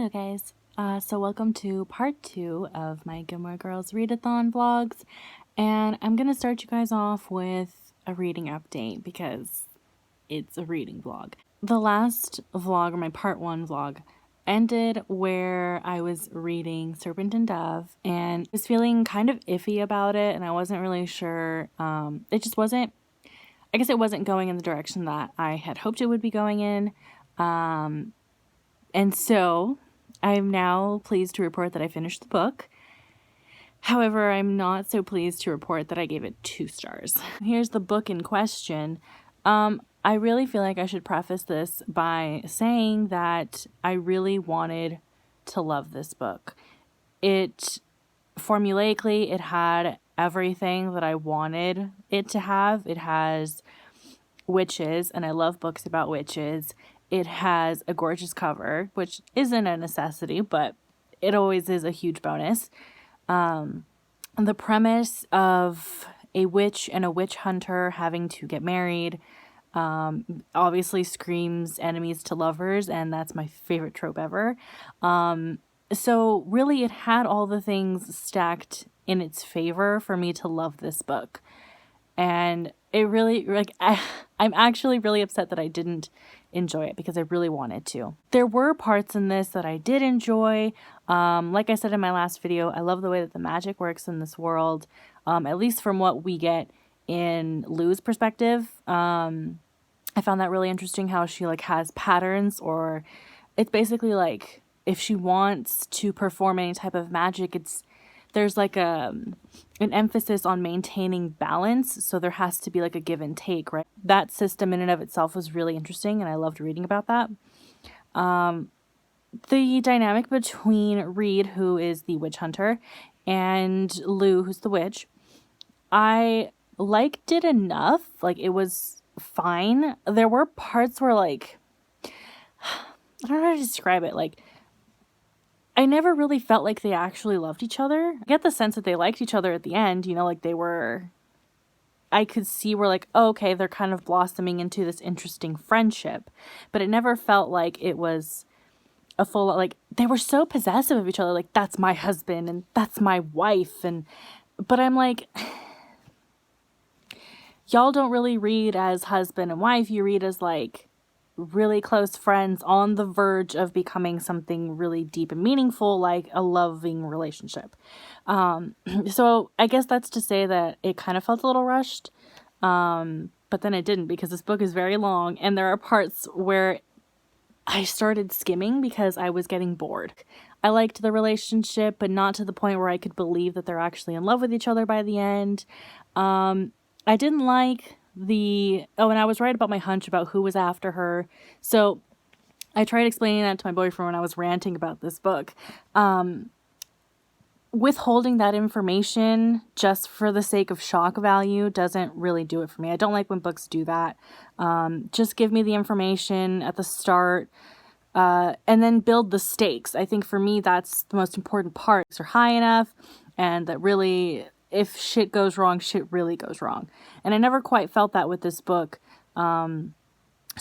Hello guys, so welcome to part 2 of my Gilmore Girls Readathon vlogs, and I'm gonna start you guys off with a reading update because it's a reading vlog. The last vlog, or my part 1 vlog, ended where I was reading Serpent and Dove and was feeling kind of iffy about it, and I wasn't really sure. It just wasn't, I guess it wasn't going in the direction that I had hoped it would be going in. And so I'm now pleased to report that I finished the book. However, I'm not so pleased to report that I gave it 2 stars. Here's the book in question. I really feel like I should preface this by saying that I really wanted to love this book. Formulaically, it had everything that I wanted it to have. It has witches, and I love books about witches. It has a gorgeous cover, which isn't a necessity, but it always is a huge bonus. The premise of a witch and a witch hunter having to get married obviously screams enemies to lovers, and that's my favorite trope ever. So really it had all the things stacked in its favor for me to love this book. And it really, I'm actually really upset that I didn't enjoy it because I really wanted to. There were parts in this that I did enjoy. Like I said in my last video, I love the way that the magic works in this world, at least from what we get in Lou's perspective. I found that really interesting how she has patterns, or it's basically like if she wants to perform any type of magic, there's an emphasis on maintaining balance, so there has to be a give and take, right? That system in and of itself was really interesting, and I loved reading about that. The dynamic between Reed, who is the witch hunter, and Lou, who's the witch, I liked it enough. It was fine. There were parts where I don't know how to describe it. I never really felt like they actually loved each other. I get the sense that they liked each other at the end, I could see where oh, okay, they're kind of blossoming into this interesting friendship, but it never felt like it was a full, they were so possessive of each other, that's my husband and that's my wife, but I'm y'all don't really read as husband and wife, you read as really close friends on the verge of becoming something really deep and meaningful, like a loving relationship. So I guess that's to say that it kind of felt a little rushed, but then it didn't, because this book is very long and there are parts where I started skimming because I was getting bored. I liked the relationship, but not to the point where I could believe that they're actually in love with each other by the end. I didn't like and I was right about my hunch about who was after her. So I tried explaining that to my boyfriend when I was ranting about this book. Withholding that information just for the sake of shock value doesn't really do it for me. I don't like when books do that. Just give me the information at the start, and then build the stakes. I think for me, that's the most important part. Are high enough, and that really, if shit goes wrong, shit really goes wrong. And I never quite felt that with this book. So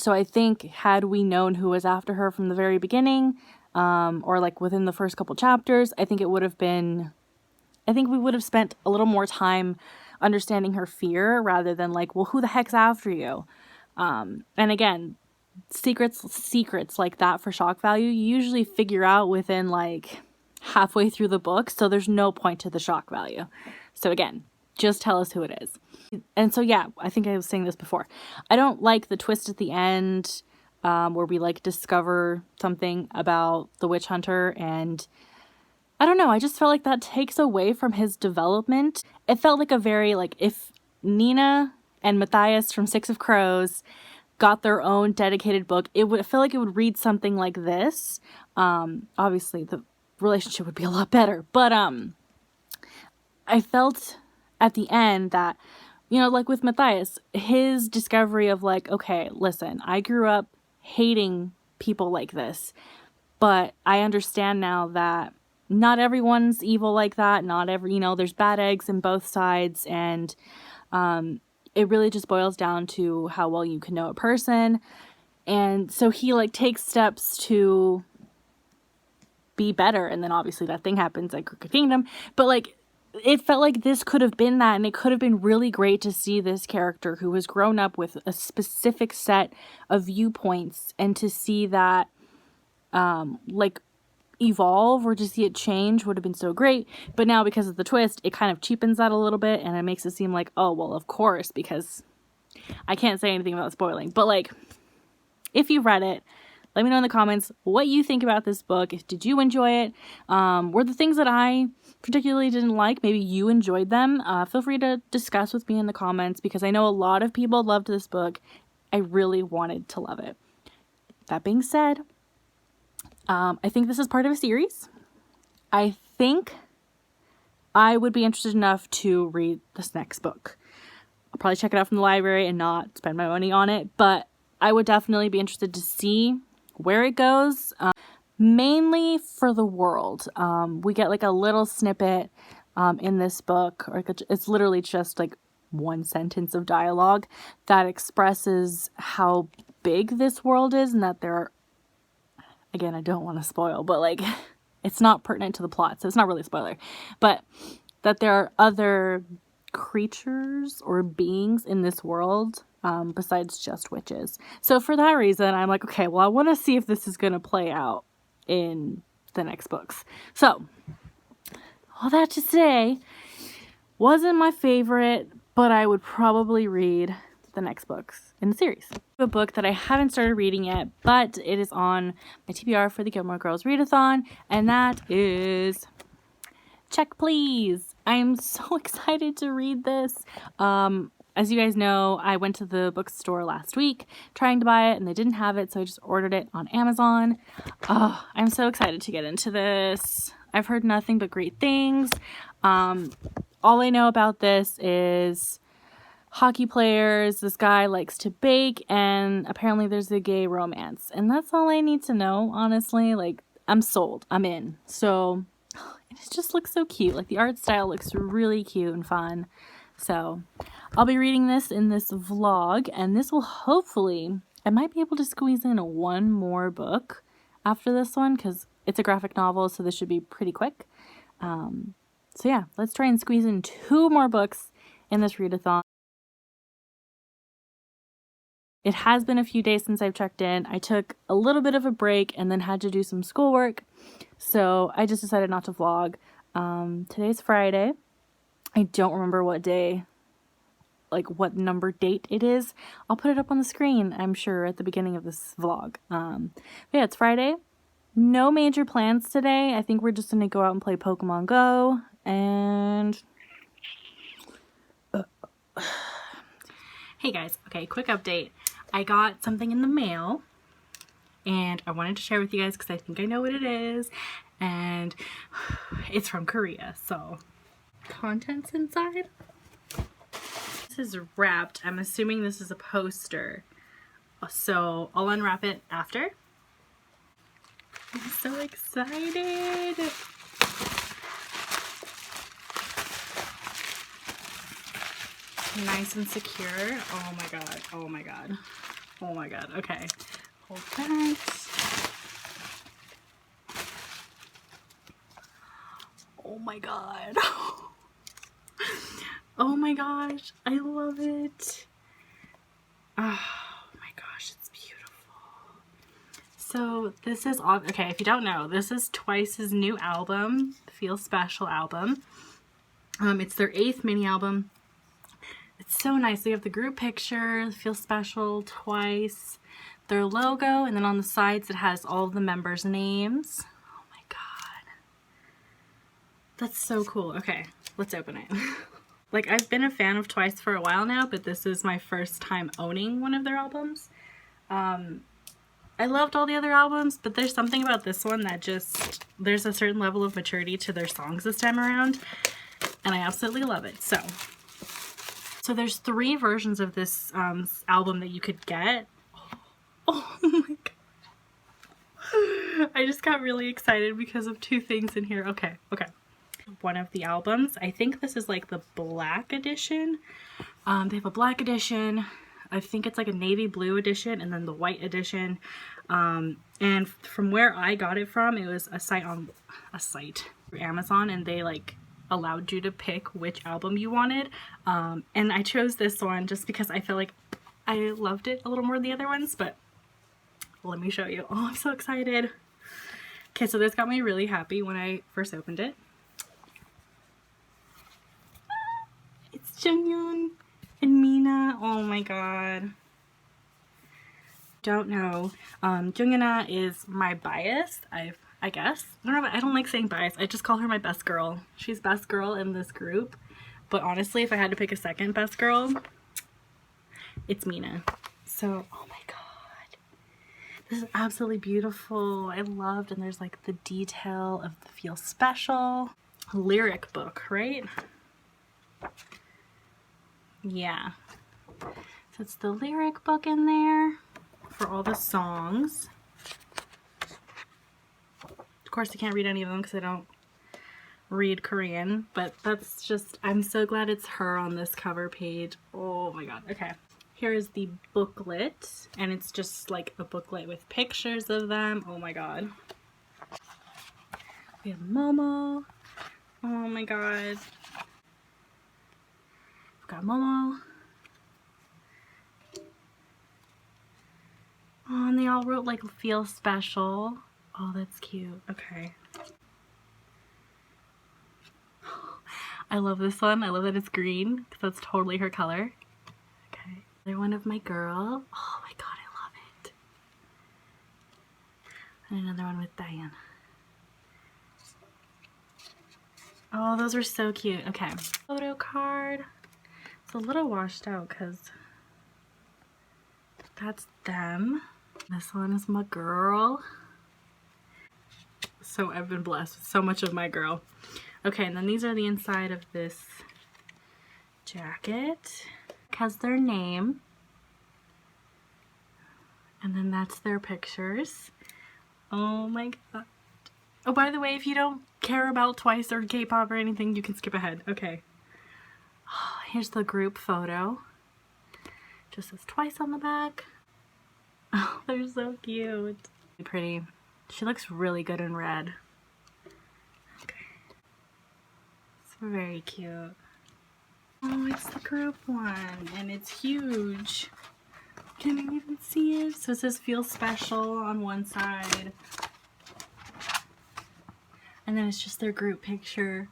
I think had we known who was after her from the very beginning, or within the first couple chapters, I think we would have spent a little more time understanding her fear rather than well, who the heck's after you? And again, secrets like that for shock value, you usually figure out within halfway through the book, so there's no point to the shock value. So again, just tell us who it is. And so yeah, I think I was saying this before. I don't like the twist at the end, where we discover something about the witch hunter, and I don't know, I just felt like that takes away from his development. It felt like a very if Nina and Matthias from Six of Crows got their own dedicated book, it would feel like it would read something like this. Obviously the relationship would be a lot better, but I felt at the end that, with Matthias, his discovery of okay, listen, I grew up hating people like this, but I understand now that not everyone's evil like that. Not every, there's bad eggs in both sides, and it really just boils down to how well you can know a person. And so he takes steps to be better. And then obviously that thing happens like Crooked Kingdom. But like, it felt like this could have been that, and it could have been really great to see this character who has grown up with a specific set of viewpoints, and to see that like evolve, or to see it change would have been so great. But now, because of the twist, it kind of cheapens that a little bit, and it makes it seem like, oh well, of course, because I can't say anything about spoiling. But like, if you read it, let me know in the comments what you think about this book. Did you enjoy it? Were the things that I particularly didn't like, maybe you enjoyed them? Feel free to discuss with me in the comments, because I know a lot of people loved this book. I really wanted to love it. That being said, I think this is part of a series. I think I would be interested enough to read this next book. I'll probably check it out from the library and not spend my money on it, but I would definitely be interested to see where it goes, mainly for the world. We get like a little snippet in this book, or it's literally just like one sentence of dialogue that expresses how big this world is, and that there are, again, I don't want to spoil, but like, it's not pertinent to the plot, so it's not really a spoiler, but that there are other creatures or beings in this world besides just witches. So for that reason, I'm like, okay, well, I want to see if this is going to play out in the next books. So all that to say, wasn't my favorite, but I would probably read the next books in the series. A book that I haven't started reading yet, but it is on my TBR for the Gilmore Girls Readathon, and that is Check Please. I am so excited to read this. As you guys know, I went to the bookstore last week trying to buy it, and they didn't have it, so I just ordered it on Amazon. Oh, I'm so excited to get into this. I've heard nothing but great things. All I know about this is hockey players, this guy likes to bake, and apparently there's a gay romance. And that's all I need to know, honestly. Like, I'm sold. I'm in. So, it just looks so cute. Like, the art style looks really cute and fun. So, I'll be reading this in this vlog, and this will hopefully, I might be able to squeeze in one more book after this one, because it's a graphic novel, so this should be pretty quick. So yeah, let's try and squeeze in 2 more books in this readathon. It has been a few days since I've checked in. I took a little bit of a break and then had to do some schoolwork, so I just decided not to vlog. Today's Friday. I don't remember what day, like what number date it is. I'll put it up on the screen, I'm sure, at the beginning of this vlog. But yeah, it's Friday. No major plans today. I think we're just gonna go out and play Pokemon Go, and hey guys, okay, quick update. I got something in the mail, and I wanted to share with you guys because I think I know what it is, and it's from Korea, so contents inside. This is wrapped. I'm assuming this is a poster, so I'll unwrap it after. I'm so excited. Nice and secure. Oh my god. Oh my god. Oh my god. Okay. Hold that. Oh my god. Oh my gosh. I love it. Oh my gosh. It's beautiful. So this is all, okay, if you don't know, this is Twice's new album, Feel Special album. It's their 8th mini album. It's so nice. They have the group picture, Feel Special, Twice, their logo, and then on the sides it has all of the members' names. Oh my god. That's so cool. Okay, let's open it. Like, I've been a fan of Twice for a while now, but this is my first time owning one of their albums. I loved all the other albums, but there's something about this one that just, there's a certain level of maturity to their songs this time around, and I absolutely love it. So there's 3 versions of this album that you could get. Oh my god. I just got really excited because of 2 things in here. Okay. One of the albums, I think this is like the black edition. They have a black edition. I think it's like a navy blue edition, and then the white edition. And from where I got it from, it was a site through Amazon, and they like allowed you to pick which album you wanted. And I chose this one just because I feel like I loved it a little more than the other ones, but let me show you. Oh, I'm so excited. Okay, so this got me really happy when I first opened it. It's Junghyun and Mina. Oh my god. Don't know. Junghyuna is my bias, I guess. I don't know, I don't like saying bias. I just call her my best girl. She's best girl in this group. But honestly, if I had to pick a second best girl, it's Mina. So, oh my god. This is absolutely beautiful. I loved, and there's like the detail of the Feel Special lyric book, right? Yeah. So it's the lyric book in there for all the songs. Of course, I can't read any of them because I don't read Korean, but that's just, I'm so glad it's her on this cover page. Oh my god. Okay. Here is the booklet, and it's just like a booklet with pictures of them. Oh my god. We have Momo. Oh my god. We've got Momo. Oh, and they all wrote like Feel Special. Oh, that's cute. Okay. I love this one. I love that it's green because that's totally her color. Okay. Another one of my girl. Oh my god, I love it. And another one with Diane. Oh, those are so cute. Okay. Photo card. It's a little washed out because that's them. This one is my girl. So I've been blessed with so much of my girl. Okay, and then these are the inside of this jacket. It has their name. And then that's their pictures. Oh my god. Oh, by the way, if you don't care about Twice or K-pop or anything, you can skip ahead. Okay. Oh, here's the group photo. Just says Twice on the back. Oh, they're so cute. Pretty. She looks really good in red. Okay. It's very cute. Oh, it's the group one, and it's huge. Can you even see it? So it says Feel Special on one side. And then it's just their group picture.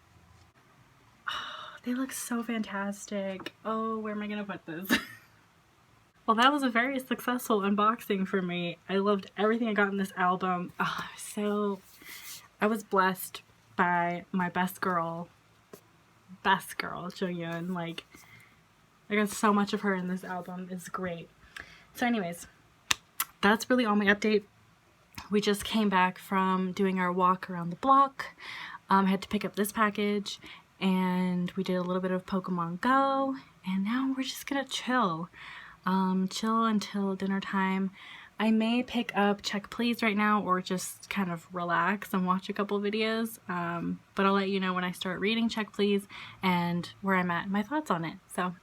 Oh, they look so fantastic. Oh, where am I gonna put this? Well, that was a very successful unboxing for me. I loved everything I got in this album. Oh, so I was blessed by my best girl, Junghyun. Like, I got so much of her in this album. It's great. So anyways, that's really all my update. We just came back from doing our walk around the block. I had to pick up this package, and we did a little bit of Pokemon Go, and now we're just gonna chill. Chill until dinner time. I may pick up Check Please right now, or just kind of relax and watch a couple videos, but I'll let you know when I start reading Check Please and where I'm at and my thoughts on it. So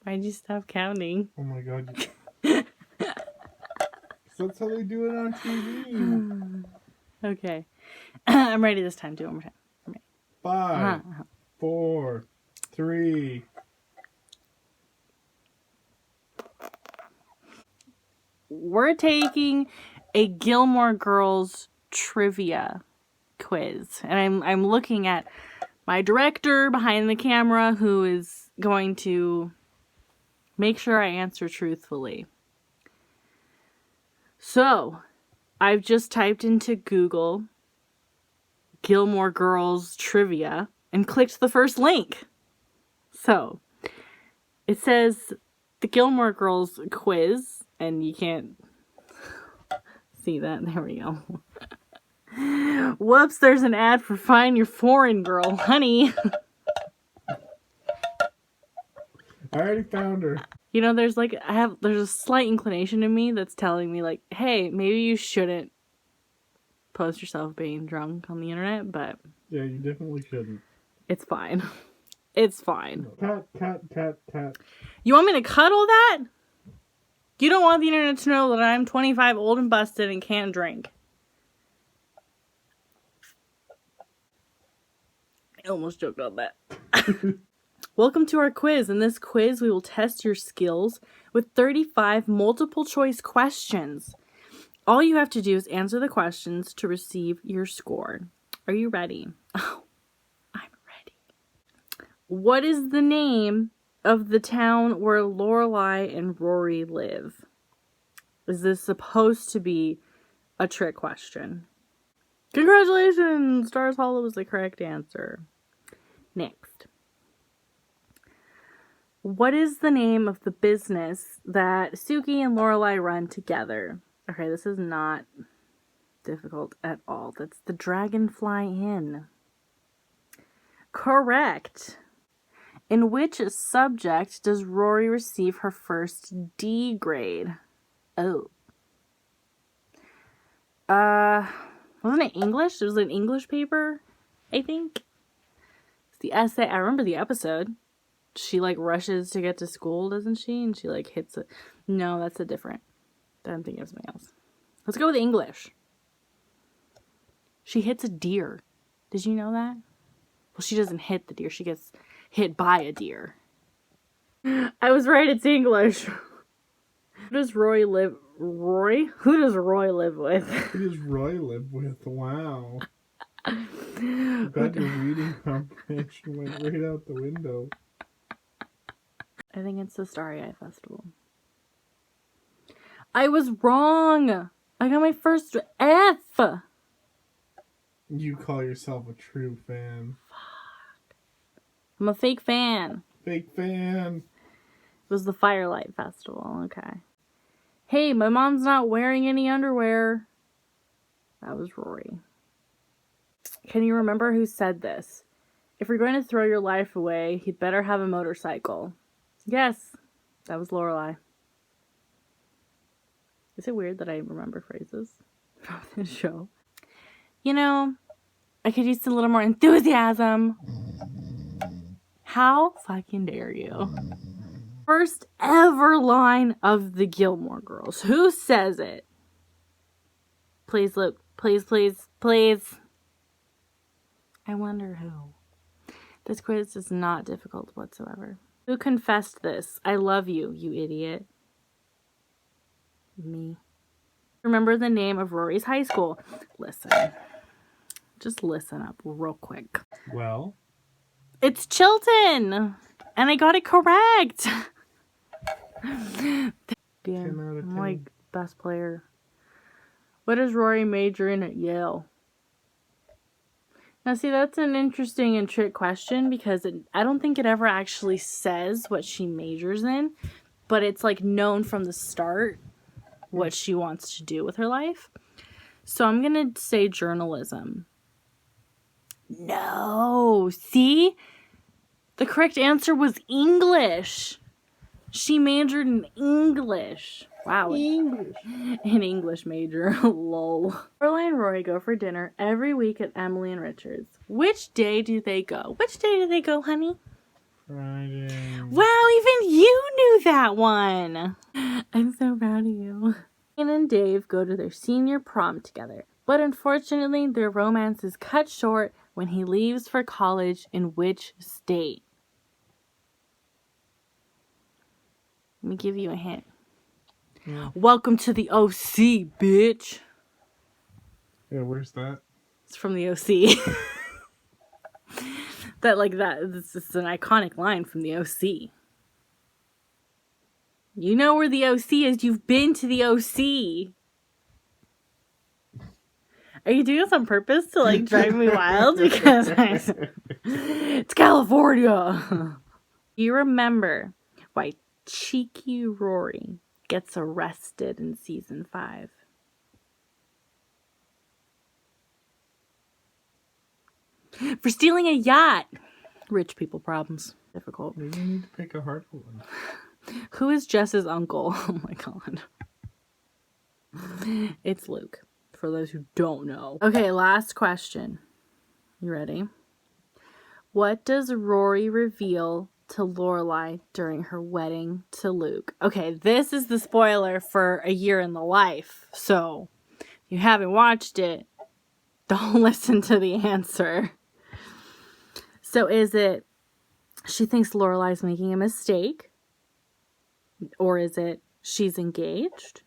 why'd you stop counting? Oh my god. That's how they do it on TV. Okay. I'm ready this time. Do it one more time. I'm ready. 5, 4, 3. We're taking a Gilmore Girls trivia quiz, and I'm looking at my director behind the camera, who is going to make sure I answer truthfully. So, I've just typed into Google Gilmore Girls trivia and clicked the first link. So, it says the Gilmore Girls quiz, and you can't see that. There we go. Whoops, there's an ad for Find Your Foreign Girl, honey. I already found her. You know, there's a slight inclination in me that's telling me, like, hey, maybe you shouldn't post yourself being drunk on the internet, but Yeah, you definitely shouldn't. it's fine. It's fine. Cat. You want me to cut all that? You don't want the internet to know that I'm 25, old and busted, and can't drink. I almost joked on that. Welcome to our quiz. In this quiz, we will test your skills with 35 multiple choice questions. All you have to do is answer the questions to receive your score. Are you ready? Oh, I'm ready. What is the name of the town where Lorelai and Rory live? Is this supposed to be a trick question? Congratulations! Stars Hollow is the correct answer. Next. What is the name of the business that Suki and Lorelai run together? Okay, this is not difficult at all. That's the Dragonfly Inn. Correct. In which subject does Rory receive her first D grade? Oh. Wasn't it English? It was an English paper, I think. It's the essay. I remember the episode. She, like, rushes to get to school, doesn't she? And she, like, hits it. No, that's a different. I'm thinking of something else. Let's go with English. She hits a deer. Did you know that? Well, she doesn't hit the deer. She gets hit by a deer. I was right. It's English. Who does Roy live... Roy? Who does Roy live with? Who does Roy live with? Wow. God, your reading comprehension went right out the window. I think it's the Starry Eye Festival. I was wrong. I got my first F. You call yourself a true fan. Fuck. I'm a fake fan. Fake fan. It was the Firelight Festival. Okay. Hey, my mom's not wearing any underwear. That was Rory. Can you remember who said this? If you're going to throw your life away, you'd better have a motorcycle. Yes, that was Lorelai. Is it weird that I remember phrases from this show? You know, I could use a little more enthusiasm. How fucking dare you? First ever line of the Gilmore Girls. Who says it? Please look. Please. I wonder who. This quiz is not difficult whatsoever. Who confessed this? I love you, you idiot. Me. Remember the name of Rory's high school. Listen. Just listen up real quick. Well? It's Chilton! And I got it correct! Damn, I'm like best player. What does Rory major in at Yale? Now see, that's an interesting and trick question because I don't think it ever actually says what she majors in, but it's like known from the start what she wants to do with her life. So I'm going to say journalism. No, see? The correct answer was English. She majored in English. Wow. English. An English major. Lol. Lorelai and Rory go for dinner every week at Emily and Richard's. Which day do they go? Which day do they go, honey? Friday. Wow, even you knew that one. I'm so proud of you. Ian and Dave go to their senior prom together. But unfortunately, their romance is cut short when he leaves for college in which state? Let me give you a hint. Yeah. Welcome to the OC, bitch. Yeah, where's that? It's from the OC. This is an iconic line from the OC. You know where the OC is. You've been to the OC. Are you doing this on purpose to like drive me wild? Because it's California. You remember why cheeky Rory gets arrested in season 5? For stealing a yacht. Rich people problems. Difficult. Maybe you need to pick a harder one. Who is Jess's uncle? Oh my god. It's Luke, for those who don't know. Okay, last question. You ready? What does Rory reveal to Lorelai during her wedding to Luke? Okay, this is the spoiler for A Year in the Life. So, if you haven't watched it, don't listen to the answer. So, is it she thinks Lorelai's making a mistake? Or is it she's engaged?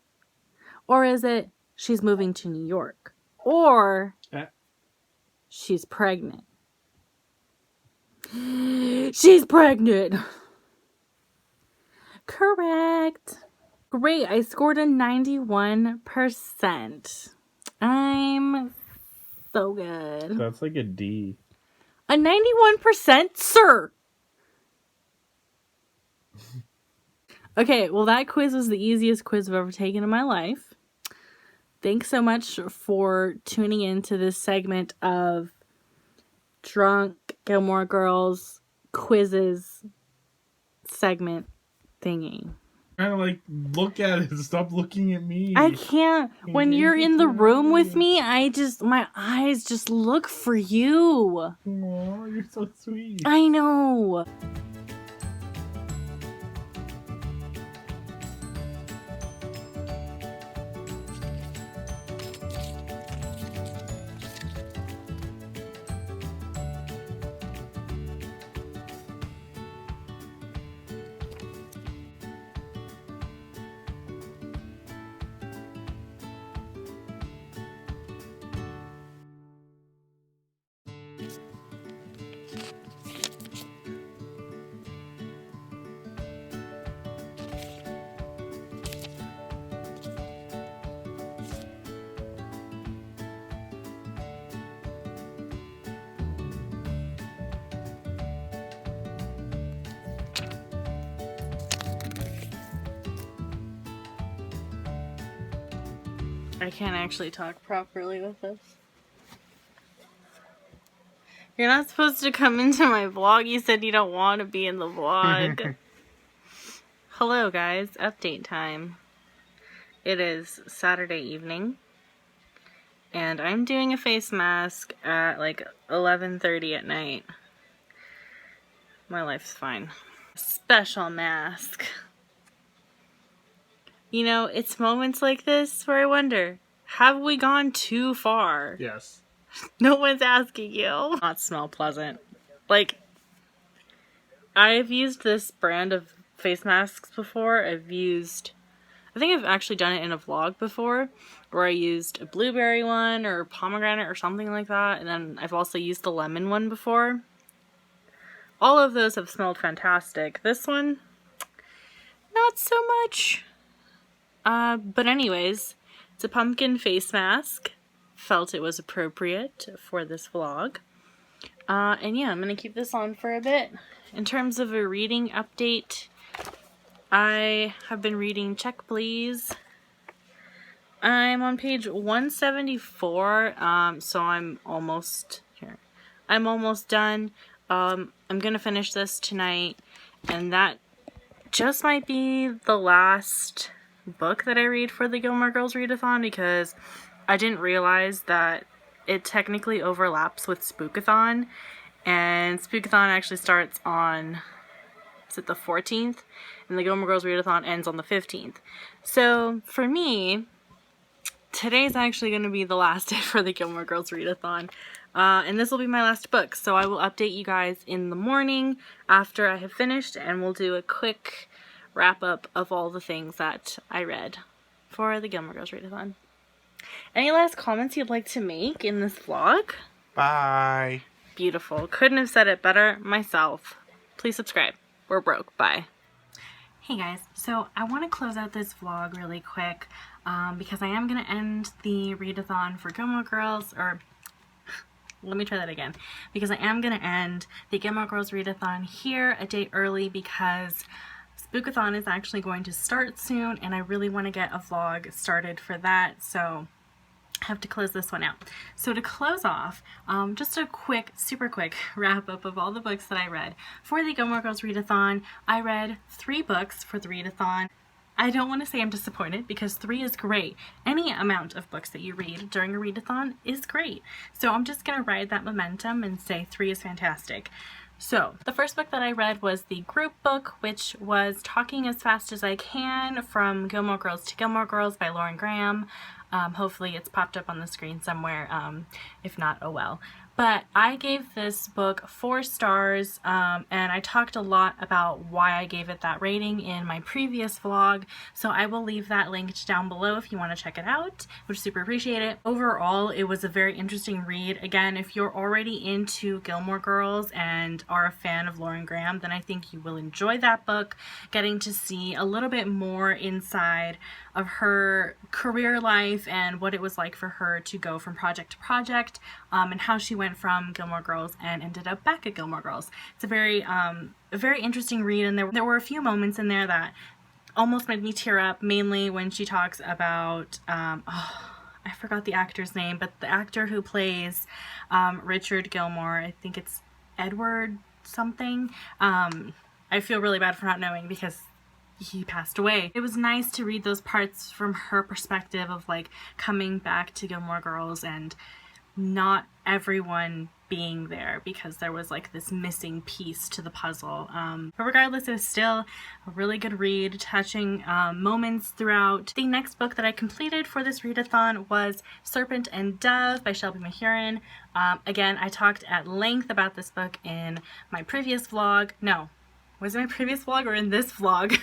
Or is it she's moving to New York? Or she's pregnant? She's pregnant! Correct. Great, I scored a 91%. I'm so good. That's like a D. A 91%, sir! Okay, well that quiz was the easiest quiz I've ever taken in my life. Thanks so much for tuning in to this segment of Drunk Gilmore Girls quizzes segment thingy. Kind of like, look at it. Stop looking at me. I can't. When you're in the room with me, my eyes just look for you. Aw, you're so sweet. I know. I can't actually talk properly with this. You're not supposed to come into my vlog. You said you don't want to be in the vlog. Hello guys, update time. It is Saturday evening. And I'm doing a face mask at like 11:30 at night. My life's fine. Special mask. You know, it's moments like this where I wonder, have we gone too far? Yes. No one's asking you. Not smell pleasant. Like, I've used this brand of face masks before. I think I've actually done it in a vlog before, where I used a blueberry one or pomegranate or something like that. And then I've also used the lemon one before. All of those have smelled fantastic. This one, not so much. But anyways, it's a pumpkin face mask. Felt it was appropriate for this vlog. And yeah, I'm gonna keep this on for a bit. In terms of a reading update, I have been reading Check Please. I'm on page 174, so I'm almost here. I'm almost done. I'm gonna finish this tonight, and that just might be the last book that I read for the Gilmore Girls Readathon, because I didn't realize that it technically overlaps with Spookathon, and Spookathon actually starts on, is it the 14th? And the Gilmore Girls Readathon ends on the 15th. So for me, today's actually going to be the last day for the Gilmore Girls Readathon. And this will be my last book, so I will update you guys in the morning after I have finished, and we'll do a quick wrap up of all the things that I read for the Gilmore Girls Readathon. Any last comments you'd like to make in this vlog? Bye. Beautiful. Couldn't have said it better myself. Please subscribe. We're broke. Bye. Hey guys, so I want to close out this vlog really quick because I am going to end the readathon for Gilmore Girls, or let me try that again, because I am going to end the Gilmore Girls Readathon here a day early because Spookathon is actually going to start soon, and I really want to get a vlog started for that, so I have to close this one out. So to close off, just a quick, super quick wrap up of all the books that I read. For the Gilmore Girls Readathon, I read 3 books for the Readathon. I don't want to say I'm disappointed because 3 is great. Any amount of books that you read during a readathon is great. So I'm just going to ride that momentum and say 3 is fantastic. So the first book that I read was the group book, which was Talking as Fast as I Can from Gilmore Girls to Gilmore Girls by Lauren Graham. Hopefully it's popped up on the screen somewhere. If not, oh well. But I gave this book 4 stars, and I talked a lot about why I gave it that rating in my previous vlog, so I will leave that linked down below if you want to check it out. Would super appreciate it. Overall, it was a very interesting read. Again, if you're already into Gilmore Girls and are a fan of Lauren Graham, then I think you will enjoy that book, getting to see a little bit more inside of her career life and what it was like for her to go from project to project, and how she went from Gilmore Girls and ended up back at Gilmore Girls. It's a very interesting read, and there were a few moments in there that almost made me tear up, mainly when she talks about, I forgot the actor's name, but the actor who plays Richard Gilmore, I think it's Edward something. I feel really bad for not knowing because he passed away. It was nice to read those parts from her perspective of like coming back to Gilmore Girls and not everyone being there because there was like this missing piece to the puzzle. But regardless, it was still a really good read, touching moments throughout. The next book that I completed for this readathon was Serpent and Dove by Shelby Mahurin. Again, I talked at length about this book in my previous vlog. No, was it my previous vlog or in this vlog?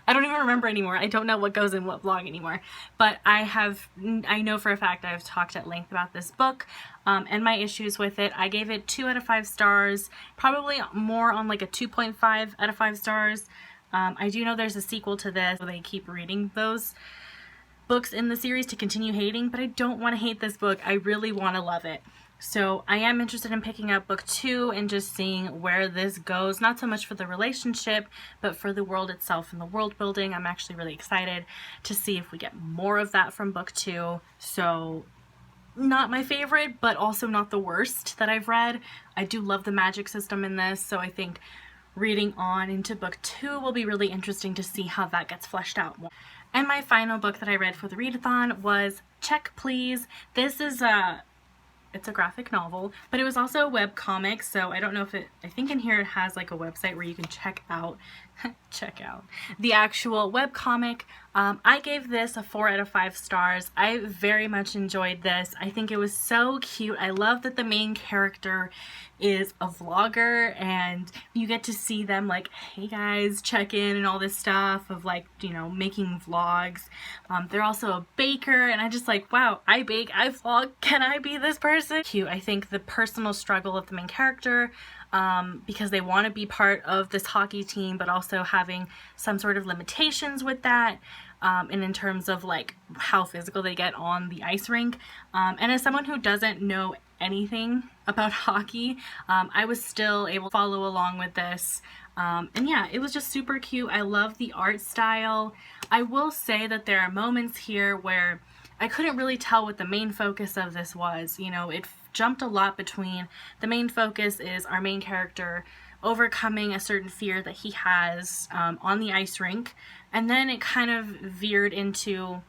I don't even remember anymore. I don't know what goes in what vlog anymore. But I know for a fact I've talked at length about this book and my issues with it. I gave it 2 out of 5 stars, probably more on like a 2.5 out of 5 stars. I do know there's a sequel to this, so they keep reading those books in the series to continue hating, but I don't want to hate this book. I really want to love it. So I am interested in picking up book 2 and just seeing where this goes. Not so much for the relationship, but for the world itself and the world building. I'm actually really excited to see if we get more of that from book 2. So not my favorite, but also not the worst that I've read. I do love the magic system in this, so I think reading on into book 2 will be really interesting to see how that gets fleshed out more. And my final book that I read for the readathon was Check Please. This is it's a graphic novel, but it was also a web comic, so I don't know if I think in here it has like a website where you can check out the actual web comic. I gave this a 4 out of 5 stars. I very much enjoyed this. I think it was so cute. I love that the main character is a vlogger and you get to see them like, hey guys, check in and all this stuff of like, you know, making vlogs. They're also a baker and I just like, wow, I bake, I vlog, can I be this person? Cute. I think the personal struggle of the main character, because they want to be part of this hockey team, but also having some sort of limitations with that, and in terms of like how physical they get on the ice rink. And as someone who doesn't know anything about hockey, I was still able to follow along with this. And yeah, it was just super cute. I love the art style. I will say that there are moments here where I couldn't really tell what the main focus of this was. You know, it jumped a lot between the main focus is our main character overcoming a certain fear that he has on the ice rink, and then it kind of veered into,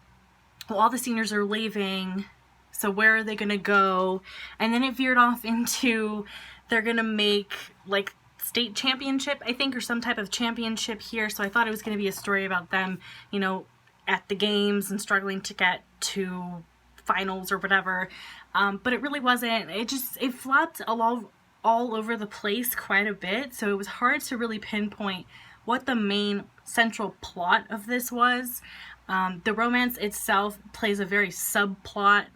well, all the seniors are leaving, so where are they gonna go? And then it veered off into they're gonna make like state championship, I think, or some type of championship here. So I thought it was gonna be a story about them, you know, at the games and struggling to get to finals or whatever, but it really wasn't. It flopped all over the place quite a bit, so it was hard to really pinpoint what the main central plot of this was. The romance itself plays a very subplot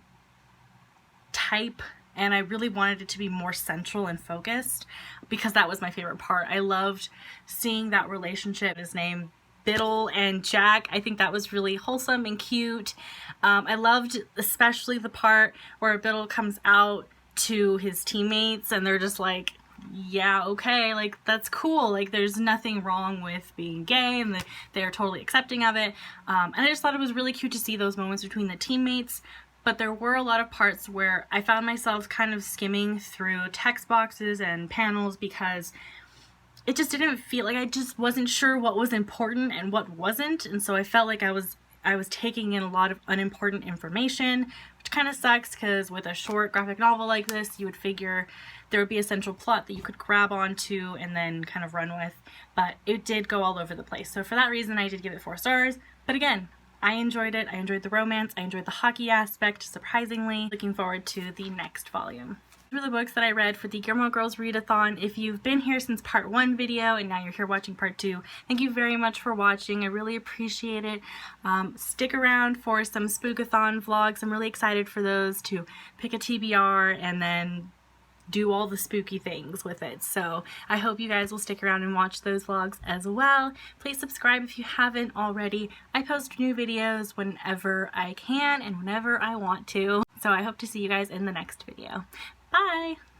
type, and I really wanted it to be more central and focused because that was my favorite part. I loved seeing that relationship. His name Biddle and Jack. I think that was really wholesome and cute. I loved especially the part where Biddle comes out to his teammates and they're just like, yeah, okay, like that's cool, like there's nothing wrong with being gay, and they're totally accepting of it. And I just thought it was really cute to see those moments between the teammates. but there were a lot of parts where I found myself kind of skimming through text boxes and panels because it just didn't feel like, I just wasn't sure what was important and what wasn't, and so I felt like I was taking in a lot of unimportant information, which kind of sucks because with a short graphic novel like this, you would figure there would be a central plot that you could grab onto and then kind of run with, but it did go all over the place. So for that reason, I did give it 4 stars, but again, I enjoyed it. I enjoyed the romance. I enjoyed the hockey aspect, surprisingly. Looking forward to the next volume. These were the books that I read for the Gilmore Girls Readathon. If you've been here since part 1 video and now you're here watching part 2, thank you very much for watching. I really appreciate it. Stick around for some Spookathon vlogs. I'm really excited for those, to pick a TBR and then do all the spooky things with it. So I hope you guys will stick around and watch those vlogs as well. Please subscribe if you haven't already. I post new videos whenever I can and whenever I want to. So I hope to see you guys in the next video. Bye!